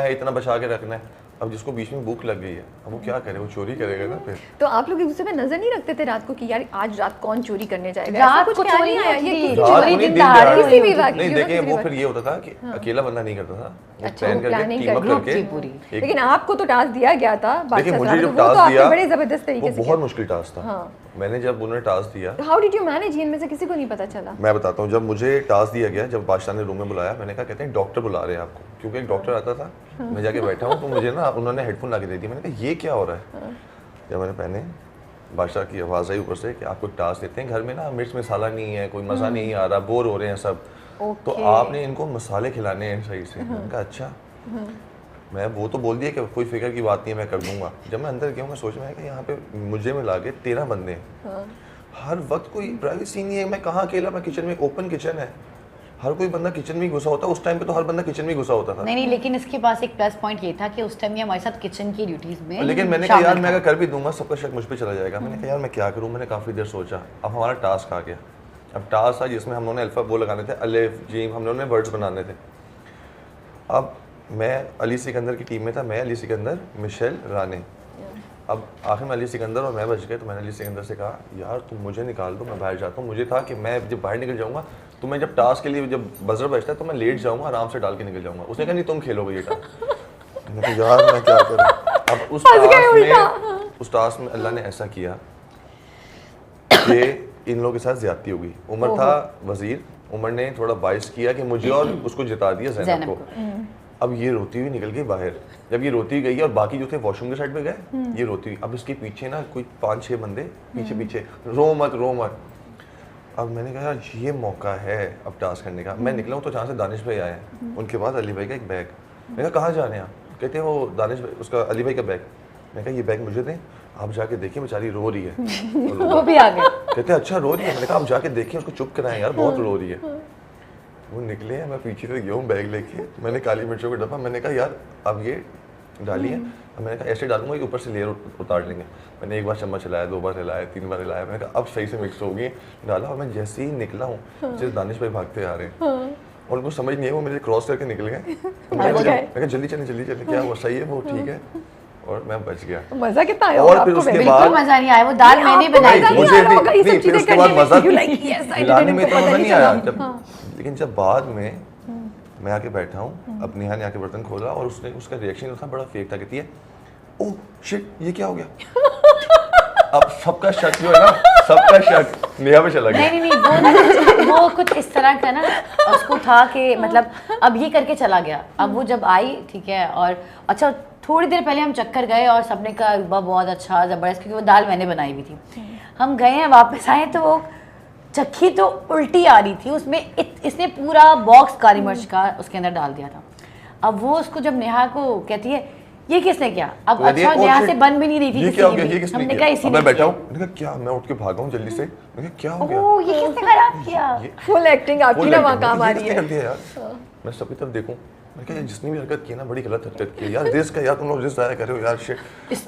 है, इतना बचा के रखना है। अब जिसको बीच में भूख लग गई है, अब वो क्या करे, वो चोरी करेगा ना फिर। तो आप लोग एक दूसरे पे नजर नहीं रखते थे रात को कि यार आज रात कौन चोरी करने जाएगा? रात कुछ को ख्याल चोरी नहीं आया? नहीं ये होती, किसी रात चोरी को नहीं, दिन दिन दहाड़े दहाड़े किसी भी होती वक्त नहीं ये देखिए, किसी वो भी फिर ये होता था कि अकेला बंदा नहीं करता था, वो अच्छा, प्लान वो प्लानिंग करके टीम अप करके करके पूरी। एक- लेकिन आपको तो टास्क दिया गया था देखिए मुझे तो जब वो तो टास्क आपने दिया बड़े जबरदस्त तरीके वो से बहुत मुश्किल टास्क था। हाँ। मैंने जब उन्होंने टास्क दिया, हाउ डिड यू मैनेज? इनमें से किसी को नहीं पता चला? मैं बताता हूँ, जब मुझे टास्क दिया गया, जब बादशाह ने रूम में बुलाया, मैंने कहा कहते हैं डॉक्टर बुला रहे हैं आपको, क्योंकि एक डॉक्टर आता था। मैं जाके बैठा हूँ तो मुझे ना उन्होंने हेडफोन ला के दे दिया। मैंने कहा ये क्या हो रहा है? जब मैंने पहने, बादशाह की आवाज़ आई ऊपर से कि आपको टास्क देते हैं, घर में ना मिर्च मसाला नहीं है, कोई मज़ा नहीं आ रहा, बोर हो रहे हैं सब, तो आपने इनको मसाले खिलाने हैं सही से। मैंने कहा अच्छा। मैं वो तो बोल दिया कि कोई फिक्र की बात नहीं है, मैं कर दूंगा। जब मैं अंदर गया मैं सोच में कि यहाँ पे मुझे मिला के 13 बंदे हैं, हर वक्त कोई प्राइवेसी नहीं है, मैं कहाँ अकेला, मैं किचन में, ओपन किचन है, हर कोई बंदा किचन में ही घुसा होता। उस टाइम पे तो हर बंदा किचन में ही घुसा होता था। नहीं, लेकिन इसके पास एक प्लस पॉइंट ये था कि उस टाइम ये हमारे साथ किचन की ड्यूटीज में लेकिन मैंने कहा यार मैं अगर कर भी दूंगा सबका शक मुझ पे चला जाएगा। मैंने कहा यार मैं क्या करूँ, मैंने काफ़ी देर सोचा। अब हमारा टास्क आ गया। अब टास्क था जिसमें हम लोगों ने अल्फ़ा वो लगाने थे, अलिफ जीम, हम लोगों ने वर्ड्स बनाने थे। अब मैं अली सिकंदर की टीम में था, मैं, अली सिकंदर, मिशेल, राने। अब आखिर में अली सिकंदर और मैं बच गए, तो मैंने अली सिकंदर से कहा यार तुम मुझे निकाल दो, मैं बाहर जाता हूँ। मुझे था कि मैं जब बाहर निकल जाऊँगा तो मैं जब टास्क के लिए जब बजर बजता है तो मैं लेट जाऊँगा, आराम से डाल के निकल जाऊँगा। उसने कहा नहीं तुम खेलोगे ये टास्क। मैंने कहा यार मैं क्या करूँ। अब उस टास्क में अल्लाह ने ऐसा किया कि इन लोगों के साथ ज्यादती हो गई। उमर था वजीर, उमर ने थोड़ा बाइस किया कि मुझे और उसको जिता दिया ज़ैनब को। अब ये रोती हुई निकल गई बाहर। जब ये रोती गई और बाकी जो थे वॉशरूम के साइड पे गए, ये रोती हुई। अब इसके पीछे ना कोई 5-6 बंदे पीछे पीछे, रो मत रो मत। अब मैंने कहा यार ये मौका है अब टास्क करने का। मैं निकला हूँ तो जहाँ से दानिश भाई आए हैं, उनके पास अली भाई का एक बैग। मैंने कहा कहाँ जा रहे हैं आप? कहते हैं वो दानिश भाई, उसका अली भाई का बैग। मैंने कहा ये बैग मुझे दें, आप जाके देखिए बेचारी रो रही है। वो भी आ गए। कहते अच्छा रो रही है? मैंने कहा आप जाके देखिए, उसको चुप कराएं यार, बहुत रो रही है। वो निकले हैं, मैं पीछे से गया हूँ बैग लेके। मैंने काली मिर्चों का डब्बा, मैंने कहा यार अब ये डालिए। अब मैंने कहा ऐसे डालूंगा कि ऊपर से लेयर उतार लेंगे। मैंने एक बार चम्मच हिलाया, 2 बार हिलाया, 3 बार हिलाया। मैंने कहा अब सही से मिक्स होगी, डाला। और मैं जैसे ही निकला हूँ, जैसे दानिश भाई भागते आ रहे हैं और उनको समझ नहीं है, वो मेरे क्रॉस करके निकल गए। मैं कहा जल्दी चले, क्या हुआ, सही है वो, ठीक है। और मैं बच गया। मजा कितना आया और फिर उसके बाद बिल्कुल मजा नहीं आया। वो दाल मैंने बनाई थी। मुझे नहीं, फिर उसके बाद मजा हिलाने में इतना मजा नहीं आया। लेकिन जब बाद में मैं आके बैठा हूँ, अब नेहा ने आके बर्तन खोला और उसने, उसका रिएक्शन था बड़ा फेक था। कहती है ओह शिट ये क्या हो गया। अब सबका शक जो है ना, सबका शक नेहा पे चला गया। नहीं, वो कुछ इस तरह का ना उसको था कि मतलब अब ये करके चला गया। अब वो जब आई, ठीक है, और अच्छा थोड़ी देर पहले हम चक्कर गए और सबने कहा रूबा बहुत अच्छा ज़बरदस्त, क्योंकि वो दाल मैंने बनाई हुई थी। हम गए हैं, वापस आए तो वो चक्की तो उल्टी आ रही थी। उसमें इसने पूरा बॉक्स काली मिर्च का उसके अंदर डाल दिया था। अब वो उसको जब नेहा को कहती है ये किसने किया, अब तो अच्छा नेहा से बन भी नहीं रही थी। ये क्या हो गया, ये किसने हमने किया? कहा इसी अब ने मैं बैठा किया। हूँ, मैंने कहा क्या, मैं उठ के भागा हूँ जल्दी से। मैंने कहा क्या हो गया, ओह ये किसने खराब किया। फुल एक्टिंग आपकी ना वहाँ काम आ रही है। कर दिया यार। मैं सबकी तरफ देखूं, मैंने कहा जिसने भी हरकत की ना बड़ी गलत हरकत की है यार। रिस्क है यार, तुम लोग रिस्क ज़ाया कर रहे हो यार। शिट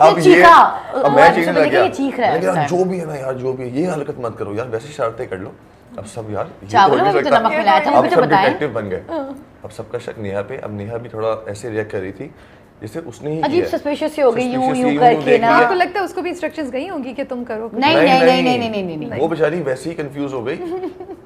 अब ये, अब मैं चीखने लग गया। मैंने कहा जो भी है ना यार, जो भी है ये हरकत मत करो यार, वैसी शरारतें कर लो। अब सब यार चावलों में भी तो नमक मिलाया था, वो भी तो सब बताएं। डिटेक्टिव बन गए। अब सबका शक नेहा पे। अब नेहा भी थोड़ा ऐसे रिएक्ट कर रही थी जैसे उसने ही अजीब किया। सस्पिशियस हो गई, यूं Suspicious करके ना। आपको लगता है उसको भी इंस्ट्रक्शंस गई होंगी कि तुम करो? नहीं। वो बेचारी वैसे ही कंफ्यूज हो गई।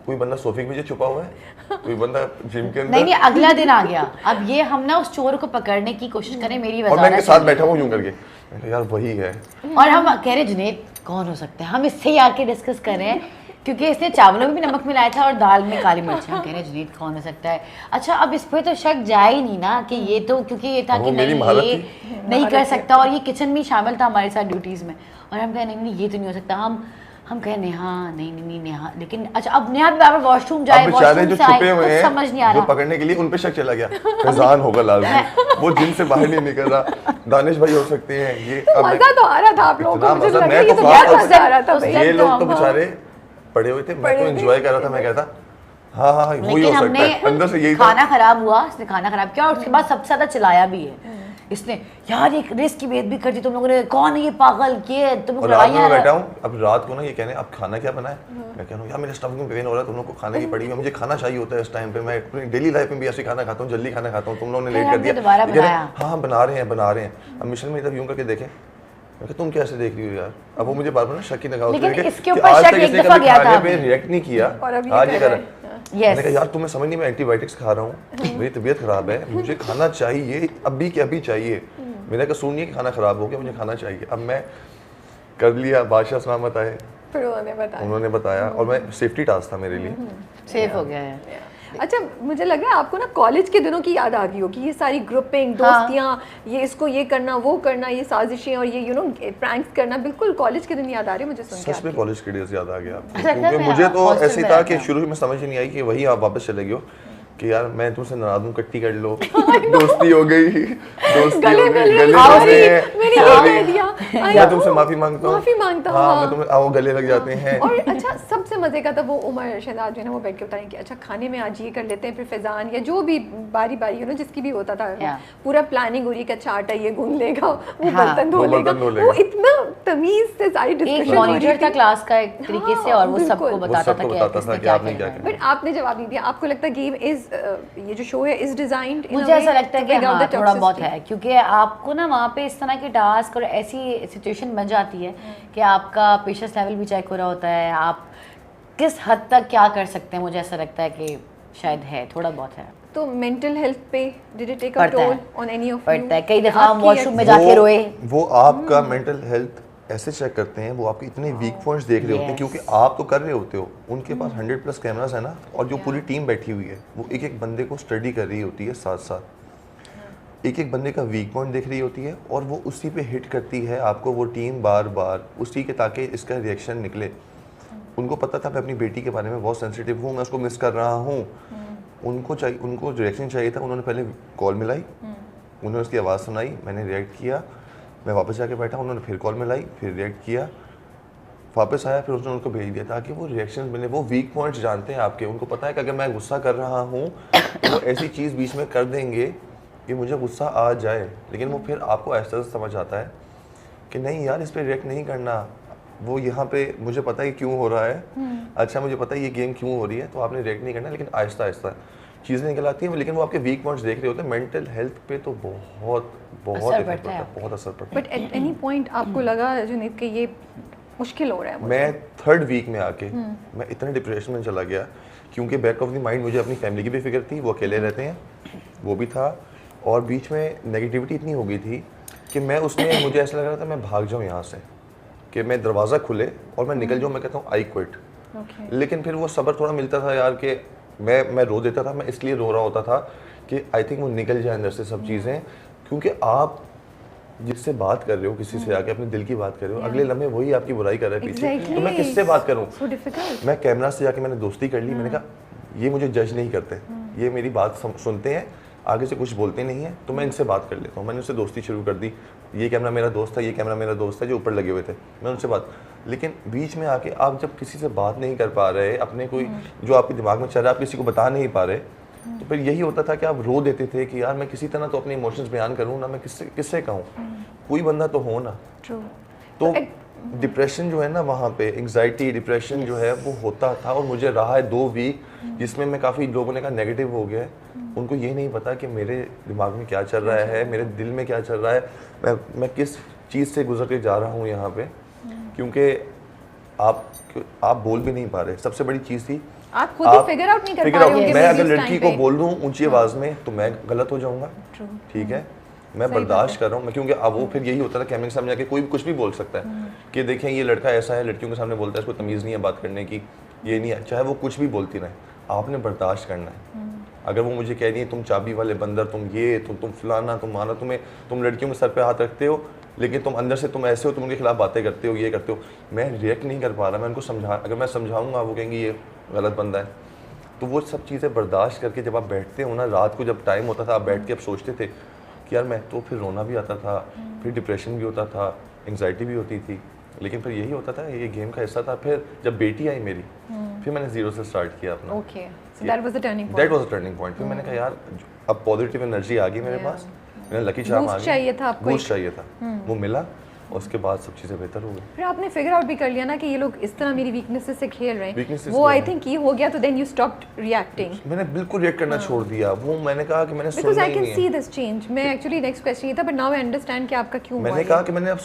कोई बंदा सोफे के पीछे छुपा हुआ है, कोई बंदा जिम के अंदर। नहीं, अगला दिन आ गया। अब ये हम ना उस चोर को पकड़ने की कोशिश करें, मेरी और मैं वजारत इनके साथ बैठा हूँ यूं करके। मैंने कहा यार वही है। और हम कह रहे जुनैद कौन हो सकता है, हम इससे ही आके डिस्कस कर रहे हैं क्योंकि इसने चावलों में भी नमक मिलाया था और दाल में काली मिर्च। हम कह रहे जुनैद कौन हो सकता है। अच्छा अब इस पे तो शक जाए ही नहीं ना कि ये तो, क्योंकि ये था कि नहीं ये नहीं कर सकता और ये किचन में शामिल था हमारे साथ ड्यूटीज में। और हम कहे नहीं ये तो नहीं हो सकता। हम कहे नेहा नहीं नेहा। लेकिन अच्छा अब नेहा बार वॉशरूम जाए, बेचारे जो छुपे हुए हैं समझ नहीं आ रहा, जो पकड़ने के लिए उन पे शक चला गया। फैजान होगा लाजमी, वो जिम से बाहर नहीं निकल रहा। दानिश भाई हो सकते हैं ये। मजा तो आ रहा था आप लोगों को, मुझे लग रहा है ये तो मैं बहुत मजा आ रहा था। ये लोग तो बेचारे पड़े हुए थे, मैं तो एंजॉय कर रहा था। मैं कहता हाँ वही हो सकता है, अंदर से यही खाना खराब हुआ, इसने खाना खराब किया और उसके बाद सबसे ज्यादा चिल्लाया भी है इसने यार ये रेस की बेइज्जती कर दी तुम लोगों ने, कौन है ये पागल, ये तुम लोग और रात में मैं बैठा लड़ाइयाँ। हूँ, अब रात को ना ये कहने अब खाना क्या बनाए, मैं कह रहा हूँ यार मेरे स्टमक में पेन हो रहा है, तुम लोग को खाने की पड़ी है, मुझे खाना चाहिए होता है इस टाइम पे, मैं अपनी डेली लाइफ में भी ऐसे खाना खाता हूँ, जल्दी खाना खाता हूँ, तुम लोगों ने फिर लेट कर हमने दिया। दोबारा ये कह रहे, बनाया। हाँ बना रहे हैं। अब मिशन में इधर यूं करके देखें, मैं कहा तुम कैसे देख रही हो यार। अब वो मुझे बार बार ना शक की निगाह लेकिन होती है इसके कि ऊपर आज शक तक एक इसने दफा कभी गया था खाने पे अभी। रिएक्ट नहीं किया, और अब ये आज ये कर कर रहा रहा है। है। मैंने कहा यार तुम्हें समझ नहीं, मैं एंटीबायोटिक्स खा रहा हूँ, मेरी तबीयत खराब है, मुझे खाना चाहिए अभी के अभी चाहिए, मेरा कसूर नहीं है कि खाना खराब हो गया, मुझे खाना चाहिए। अब मैं कर लिया, बादशाह सलामत आए, फिर उन्होंने बताया और मैं सेफ्टी टास्क था मेरे लिए। सेफ हो गया है। अच्छा, मुझे लग रहा है आपको ना कॉलेज के दिनों की याद आ गई होगी, ये सारी ग्रुपिंग, दोस्तियाँ, ये इसको ये करना वो करना, ये साजिशें और ये प्रैंक्स करना, बिल्कुल कॉलेज के दिन याद आ रहे हैं मुझे सुन के सच में आपके। कॉलेज के डेज याद आ गया आपको? अच्छा, क्योंकि मैं मुझे तो हॉस्टल ऐसे में था रहता कि हूँ। शुरू में समझ ही नहीं आई कि वही आप वापस चले गए हो कि यार मैं तुमसे नाराज हूँ, कट्टी कर लो, दोस्ती हो गई, गले मिल रहे गले हैं, मिलते हैं, मैंने ये sorry, कह दिया, मैं तुमसे माफी मांगता हूँ, माफी मांगता हूँ, हाँ हाँ। मैं तुम्हें आओ गले लग जाते हैं। और अच्छा, सबसे मजे का था वो उमर शहजाद जो है ना, वो बैठ के बताएं कि अच्छा खाने में आज ये कर लेते हैं, फिर फैजान या जो भी बारी बारी जिसकी भी होता था, Yeah. पूरा प्लानिंग हो रही है कि अच्छा आटा ये गूंद लेगा, वो हाँ, बर्तन धो वो लेगा, बर्तन धो लेगा। वो इतना तमीज से सारी एक डिस्कशन मॉनिटर था क्लास का एक तरीके से, और वो बिल्कुल। सबको वो बताता था सबको कि बताता किसने था कि क्या आपने क्या करना है। किया। बट आपने जवाब नहीं दिया। आपको लगता है गेम इज, ये जो शो है इज डिजाइंड, मुझे ऐसा लगता है कि हाँ थोड़ा बहुत है, क्योंकि आपको ना वहाँ पे इस तरह के टास्क और ऐसी सिचुएशन बन जाती है कि आपका पेशेंस लेवल भी चेक हो रहा होता है, आप किस हद तक क्या कर सकते हैं। मुझे ऐसा लगता है कि शायद है, थोड़ा बहुत है। तो मेंटल हेल्थ पे डिड इट टेक अ पड़ता है। Toll on any of you? पड़ता है, कई दफा हम वॉशरूम में जाके रोए। वो आपका मेंटल हेल्थ ऐसे चेक करते हैं, वो आपके इतने वीक पॉइंट्स देख रहे होते हैं, Yes. क्योंकि आप तो कर रहे होते हो, उनके पास 100+ कैमरास है ना, और जो पूरी टीम बैठी हुई है वो एक एक बंदे को स्टडी कर रही होती है साथ साथ, एक एक बंदे का वीक पॉइंट देख रही होती है और वो उसी पे हिट करती है आपको, वो टीम बार बार उसी के, ताकि इसका रिएक्शन निकले। उनको पता था मैं अपनी बेटी के बारे में बहुत सेंसिटिव हूँ, मैं उसको मिस कर रहा हूँ, उनको रिएक्शन चाहिए था। उन्होंने पहले कॉल मिलाई, उन्होंने उसकी आवाज़ सुनाई, मैंने रिएक्ट किया, मैं वापस जाके बैठा, उन्होंने फिर कॉल मिलाई, फिर रिएक्ट किया, वापस आया, फिर उसने उनको भेज दिया ताकि वो रिएक्शन मिले। वो वीक पॉइंट्स जानते हैं आपके, उनको पता है कि अगर मैं गुस्सा कर रहा हूँ तो वो ऐसी चीज़ बीच में कर देंगे कि मुझे गुस्सा आ जाए, लेकिन वो फिर आपको ऐसा समझ आता है कि नहीं यार इस पर रिएक्ट नहीं करना, वो यहाँ पे मुझे पता है क्यों हो रहा है, अच्छा मुझे पता है ये गेम क्यों हो रही है, तो आपने रिएक्ट नहीं करना, लेकिन आहिस्ता आहिस्ता चीज़ें निकल आती हैं, लेकिन वो आपके वीक पॉइंट्स देख रहे होते हैं। मेंटल हेल्थ पे तो बहुत बहुत असर इफेक्ट पड़ता पड़ता है। है, बहुत असर पड़ता है। बट एट एनी पॉइंट आपको लगा जुनैद कि ये मुश्किल हो रहा है मुझे? मैं 3rd वीक में आके मैं इतना डिप्रेशन में चला गया, क्योंकि बैक ऑफ द माइंड मुझे अपनी फैमिली की भी फिक्र थी, वो अकेले रहते हैं, वो भी था, और बीच में नेगेटिविटी इतनी हो गई थी कि मैं उसमें मुझे ऐसा लग रहा था मैं भाग जाऊँ यहाँ से, कि मैं दरवाज़ा खुले और मैं निकल जाऊँ, मैं कहता हूँ आई क्विट। लेकिन फिर वो सब्र थोड़ा मिलता था यार, कि मैं रो देता था, मैं इसलिए रो रहा होता था कि आई थिंक वो निकल जाए अंदर से सब चीज़ें, क्योंकि आप जिससे बात कर रहे हो, किसी से आके अपने दिल की बात कर रहे हो, अगले लम्हे वही आपकी बुराई कर रहा है पीछे, तो मैं किससे बात करूं? So difficult. मैं कैमरा से जाके मैंने दोस्ती कर ली, मैंने कहा ये मुझे जज नहीं करते, ये मेरी बात सुनते हैं, आगे से कुछ बोलते नहीं हैं, तो मैं इनसे बात कर लेता हूँ। मैंने उनसे दोस्ती शुरू कर दी, ये कैमरा मेरा दोस्त था, ये कैमरा मेरा दोस्त है जो ऊपर लगे हुए थे, मैं उनसे बात। लेकिन बीच में आके आप जब किसी से बात नहीं कर पा रहे, अपने कोई जो आपके दिमाग में चल रहा है आप किसी को बता नहीं पा रहे, तो फिर यही होता था कि आप रो देते थे कि यार मैं किसी तरह तो अपने इमोशंस बयान करूँ ना, मैं किससे कहूँ, कोई बंदा तो हो ना। True. तो डिप्रेशन जो है ना, वहाँ पे एंग्जाइटी डिप्रेशन जो है वो होता था, और मुझे रहा है 2 वीक जिसमें मैं काफ़ी लोगों ने कहा नेगेटिव हो गया है, उनको ये नहीं पता कि मेरे दिमाग में क्या चल रहा है, मेरे दिल में क्या चल रहा है, मैं किस चीज़ से गुजर के जा रहा हूँ यहाँ पे, क्योंकि आप बोल भी नहीं पा रहे। सबसे बड़ी चीज़ थी आप खुद ही फिगर आउट नहीं कर पा रहे होंगे। मैं अगर इस लड़की time को पे। बोल दूँ ऊंची आवाज़ में तो मैं गलत हो जाऊँगा, ठीक है, मैं बर्दाश्त कर रहा हूँ, क्योंकि अब वो फिर यही होता था कैमरे के सामने जाके कोई कुछ भी बोल सकता है कि देखें ये लड़का ऐसा है, लड़कियों के सामने बोलता है, इसको तमीज़ नहीं है बात करने की, ये नहीं है, चाहे वो कुछ भी बोलती रहे, आपने बर्दाश्त करना है। अगर वो मुझे कह रही है तुम चाबी वाले बंदर, तुम ये तुम फलाना, तुम माना, तुम लड़कियों के सर पे हाथ रखते हो, लेकिन तुम अंदर से तुम ऐसे हो, तुम उनके खिलाफ बातें करते हो, ये करते हो, मैं रिएक्ट नहीं कर पा रहा, मैं उनको अगर मैं समझाऊंगा वो कहेंगे ये गलत बंदा है। तो वो सब चीज़ें बर्दाश्त करके जब आप बैठते हो ना, रात को जब टाइम होता था आप बैठ के अब सोचते थे कि यार मैं तो, फिर रोना भी आता था, फिर डिप्रेशन भी होता था, एंग्जाइटी भी होती थी, लेकिन फिर यही होता था, ये गेम का हिस्सा था। फिर जब बेटी आई मेरी, फिर मैंने 0 से स्टार्ट किया अपना। Okay. So that was the turning point. That was the turning point. फिर मैंने कहा यार अब पॉजिटिव एनर्जी आ गई मेरे पास, मैंने लकी चार्म Boost चाहिए था आपको बूस्ट चाहिए था, वो मिला और उसके बाद सब चीज़ें बेहतर हो गई। फिर आपने फिगर आउट भी कर लिया ना कि ये लोग इस तरह मेरी वीकनेसेस से खेल रहे हैं, Weaknesses वो से आई खेल थिंक ये हो गया, तो देन यू स्टॉप्ड रिएक्टिंग मैंने बिल्कुल रिएक्ट करना छोड़ दिया, वो मैंने कहा कि मैंने बिकॉज सुनना आई ही कैन नहीं सी है। This change. मैं एक्चुअली नेक्स्ट क्वेश्चन ये था, बट नाउ आई अंडरस्टैंड कि आपका क्यों हुआ मैंने ये। कहा कि मैंने अब